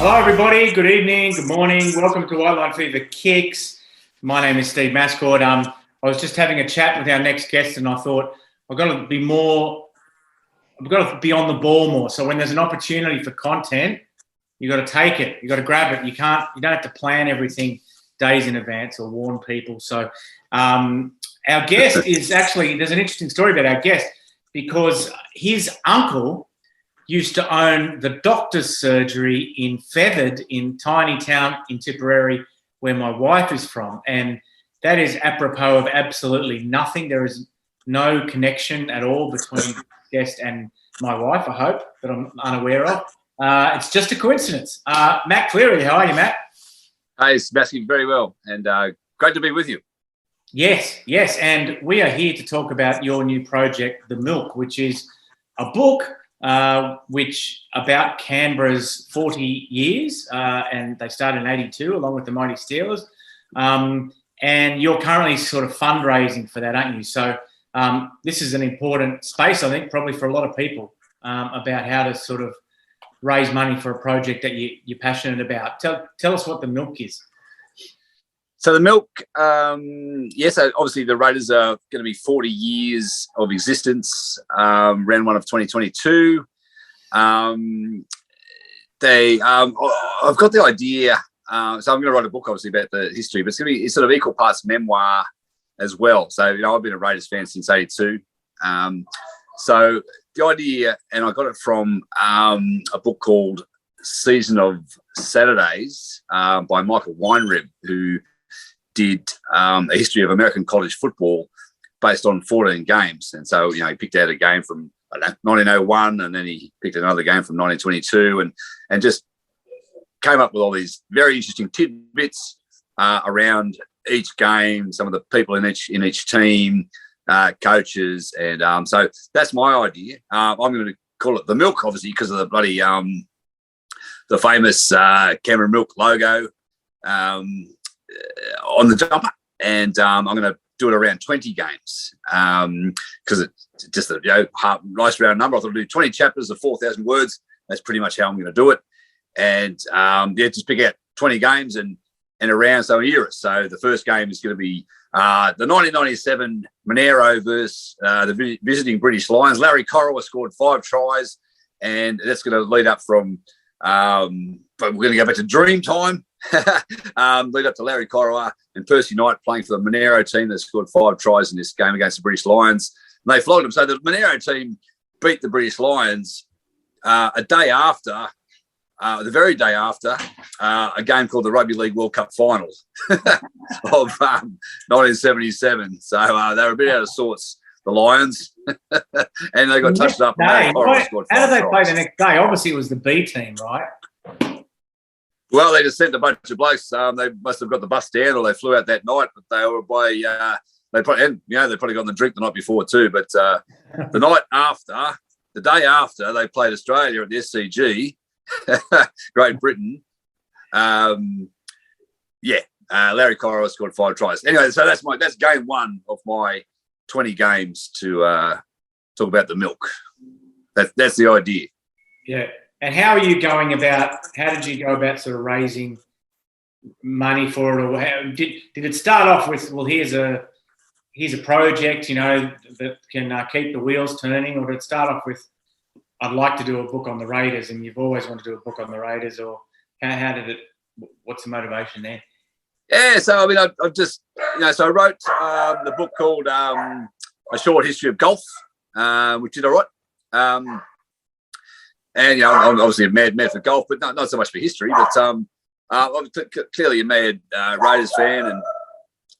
Hello, everybody. Good evening. Good morning. Welcome to White Line Fever Kicks. My name is Steve Mascord. I was just having a chat with our next guest, and I thought I've got to be on the ball more. So when there's an opportunity for content, you got to take it. You got to grab it. You don't have to plan everything days in advance or warn people. So our guest is actually, there's an interesting story about our guest because his uncle used to own the doctor's surgery in Feathered in tiny town in Tipperary where my wife is from. And that is apropos of absolutely nothing. There is no connection at all between the guest and my wife, I hope, that I'm unaware of. It's just a coincidence. Matt Cleary, how are you, Matt? Hey, Sebastian, very well. And great to be with you. Yes. And we are here to talk about your new project, The Milk, which is a book which about Canberra's 40 years, and they started in 82 along with the Mighty Steelers. And you're currently sort of fundraising for that, aren't you? So this is an important space, I think, probably for a lot of people about how to sort of raise money for a project that you're passionate about. Tell us what The Milk is. So The Milk, yes, obviously the Raiders are going to be 40 years of existence, round one of 2022. I've got the idea, so I'm going to write a book, obviously, about the history, but it's going to be sort of equal parts memoir as well. So, I've been a Raiders fan since 82. So the idea, and I got it from a book called Season of Saturdays by Michael Weinreb, who did a history of American college football based on 14 games. And so, he picked out a game from 1901, and then he picked another game from 1922 and just came up with all these very interesting tidbits around each game, some of the people in each team, coaches. And so that's my idea. I'm going to call it The Milk, obviously, because of the bloody, the famous Canberra Milk logo on the jumper, and I'm going to do it around 20 games because it's just a nice round number. I thought I'd do 20 chapters of 4,000 words. That's pretty much how I'm going to do it, and just pick out 20 games and around some eras. So the first game is going to be the 1997 Monero versus the visiting British Lions. Larry Corowa scored 5 tries, and that's going to lead up from. But we're going to go back to dream time. Lead up to Larry Corowa and Percy Knight playing for the Monero team that scored 5 tries in this game against the British Lions. And they flogged them. So the Monero team beat the British Lions a day after, the very day after, a game called the Rugby League World Cup Final of 1977. So they were a bit out of sorts, the Lions, and they got touched up. How did they play the next day? Obviously, it was the B team, right? Well, they just sent a bunch of blokes. They must have got the bus down, or they flew out that night. But they were by they probably got the drink the night before too. But the night after, the day after, they played Australia at the SCG, Great Britain. Larry Corowa scored 5 tries. Anyway, so that's game one of my 20 games to talk about The Milk. That's the idea. Yeah. And how did you go about sort of raising money for it? Or did it start off with, well, here's a project, that can keep the wheels turning, or did it start off with, I'd like to do a book on the Raiders, and you've always wanted to do a book on the Raiders, or how did it, what's the motivation there? Yeah, so, I've just, so I wrote the book called A Short History of Golf, which did all right. And, I'm obviously a mad for golf, but not so much for history. But I'm clearly a mad Raiders fan, and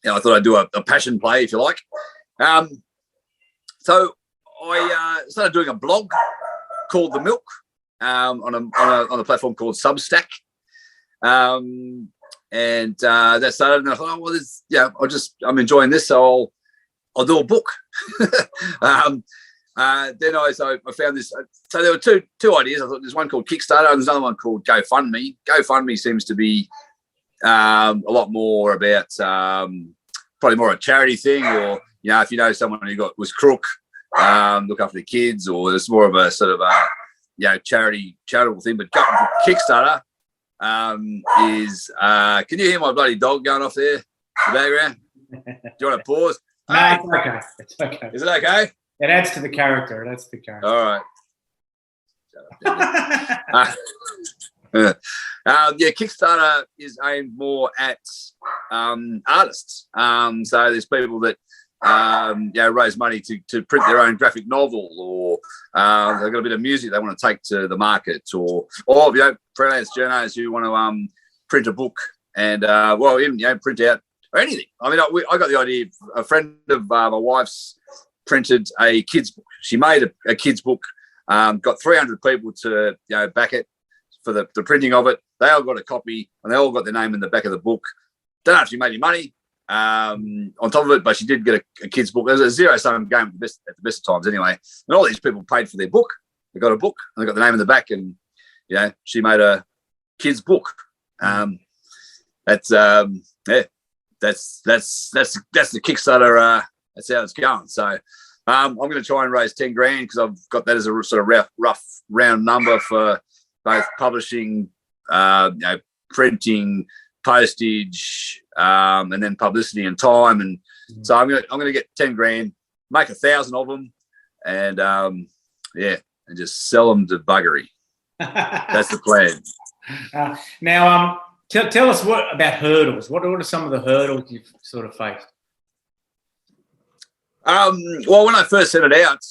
I thought I'd do a passion play, if you like. So I started doing a blog called The Milk on a platform called Substack. And that started, and I thought, I'm enjoying this, so I'll do a book. Then I found this. So there were two ideas. I thought there's one called Kickstarter and there's another one called GoFundMe. GoFundMe seems to be a lot more about probably more a charity thing, or if you know someone who was crook, look after the kids, or it's more of a sort of a charitable thing. But Kickstarter, is can you hear my bloody dog going off there in the background? Do you want to pause? No, Hey, it's okay. It's okay. is it okay? It adds to the character. That's the character. All right. Kickstarter is aimed more at artists. So there's people that raise money to print their own graphic novel, or they've got a bit of music they want to take to the market, or freelance journos who want to print a book and even print out or anything. I mean, I got the idea. A friend of my wife's printed a kids book. She made a kids book. Got 300 people to back it for the printing of it. They all got a copy and they all got their name in the back of the book. Don't know if she made any money on top of it, but she did get a kid's book. It was a zero-sum game at the best of times anyway. And all these people paid for their book. They got a book and they got the name in the back, and she made a kid's book. That's the Kickstarter. That's how it's going. So I'm going to try and raise 10 grand because I've got that as a sort of rough round number for both publishing, printing, postage, and then publicity and time. And so I'm going to get 10 grand, make 1,000 of them, and and just sell them to buggery. That's the plan. Now, tell us about hurdles. What are some of the hurdles you've sort of faced? Well, when I first set it out,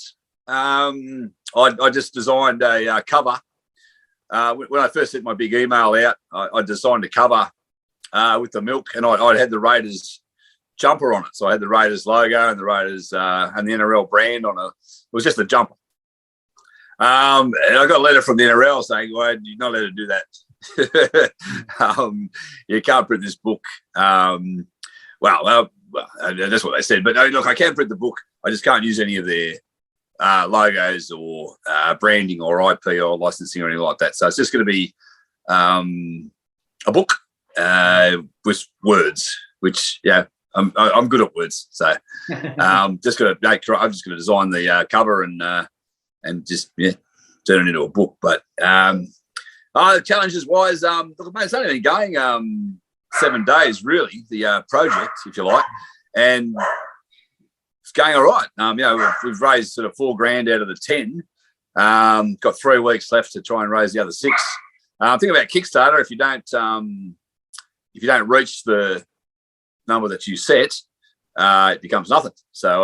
I just designed a cover. When I first sent my big email out, I designed a cover with the milk, and I had the Raiders jumper on it. So I had the Raiders logo and the Raiders and the NRL brand on it. It was just a jumper. And I got a letter from the NRL saying, well, you're not allowed to do that. You can't print this book. Well, that's what they said. But look, I can print the book. I just can't use any of their logos or branding or IP or licensing or anything like that. So it's just going to be a book with words, which I'm good at words. So I'm just going to design the cover and just turn it into a book. But the challenges wise, look, mate, it's only been going 7 days, really, the project, if you like, and it's going all right. We've raised sort of 4 grand out of the 10. Got 3 weeks left to try and raise the other 6. Think about Kickstarter. If you don't reach the number that you set, it becomes nothing. So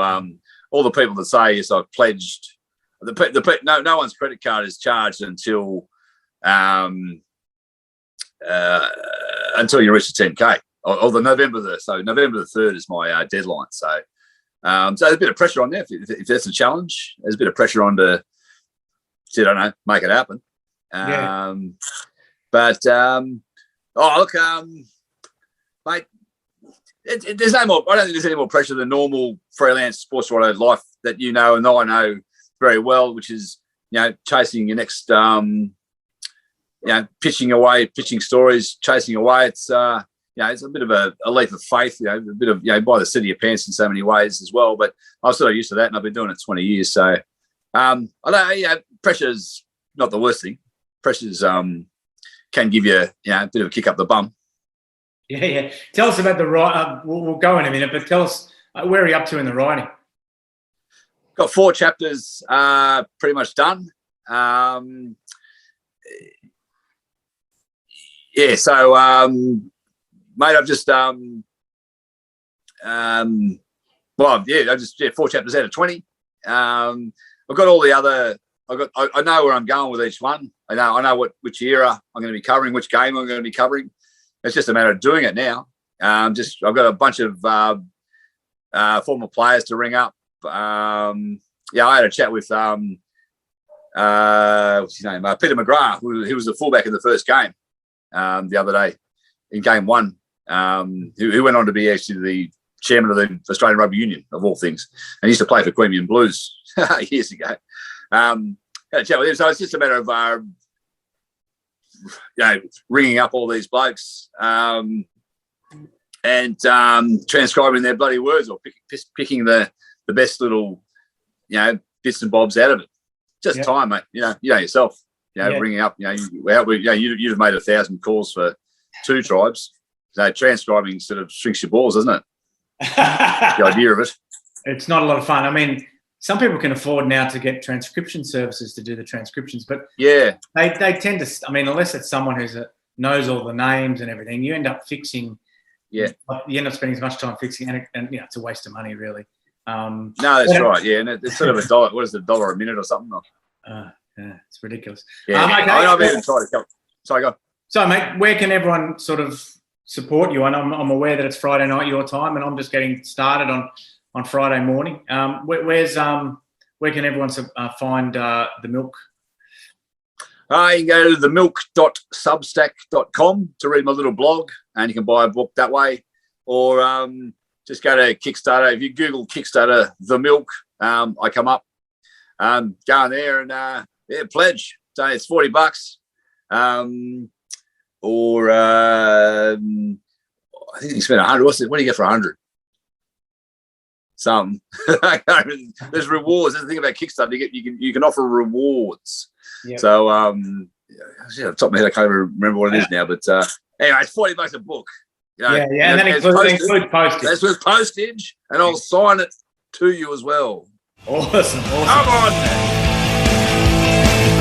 all the people that say yes, I've pledged, no one's credit card is charged until you reach the 10K or the November the 3rd is my deadline. So there's a bit of pressure on there. If that's a challenge, there's a bit of pressure on to make it happen. Mate, there's no more. I don't think there's any more pressure than normal freelance sports writer life that and I know very well, which is chasing your next pitching stories, chasing away. It's it's a bit of a leap of faith, a bit of by the seat of your pants in so many ways as well. But I'm sort of used to that, and I've been doing it 20 years. So I don't. Pressure's not the worst thing. Pressure's can give you a bit of a kick up the bum. Yeah. Tell us about the writing. We'll go in a minute, but tell us where are you up to in the writing? Got 4 chapters pretty much done. So mate, I've just 4 chapters out of 20. I've got all the other. I know where I'm going with each one. I know which era I'm going to be covering, which game I'm going to be covering. It's just a matter of doing it now. I've got a bunch of former players to ring up. I had a chat with what's his name, Peter McGrath, who was the fullback in the first game the other day in game 1. Who went on to be actually the chairman of the Australian Rugby Union of all things, and he used to play for Queanbeyan Blues years ago. Had a chat with him, so it's just a matter of ringing up all these blokes and transcribing their bloody words or picking the best little bits and bobs out of it. Just time, mate. You know yourself. ringing up. You'd have made 1,000 calls for 2 tribes. So transcribing sort of shrinks your balls, doesn't it? The idea of it. It's not a lot of fun. I mean, some people can afford now to get transcription services to do the transcriptions, but they tend to. I mean, unless it's someone who's knows all the names and everything, you end up fixing. Yeah, you end up spending as much time fixing, and it's a waste of money, really. No, that's right. Yeah, and it's sort of $1. What is it, $1 a minute or something? Yeah, it's ridiculous. Yeah, I've even tried to come. Sorry, go. So, mate, where can everyone sort of support you? And I'm aware that it's Friday night your time, and I'm just getting started on Friday morning. Where can everyone find the milk? You can go to themilk.substack.com to read my little blog, and you can buy a book that way, or just go to Kickstarter. If you Google Kickstarter The Milk, I come up. Go in there and pledge. So it's $40. Or I think you spend 100. What do you get for 100? Some. There's rewards. That's the thing about Kickstarter. You can offer rewards. Yep. So top of my head, I can't even remember what it is now. But anyway, it's $40 a book. And then it includes postage. That's with postage, and I'll sign it to you as well. Awesome. Come on, man.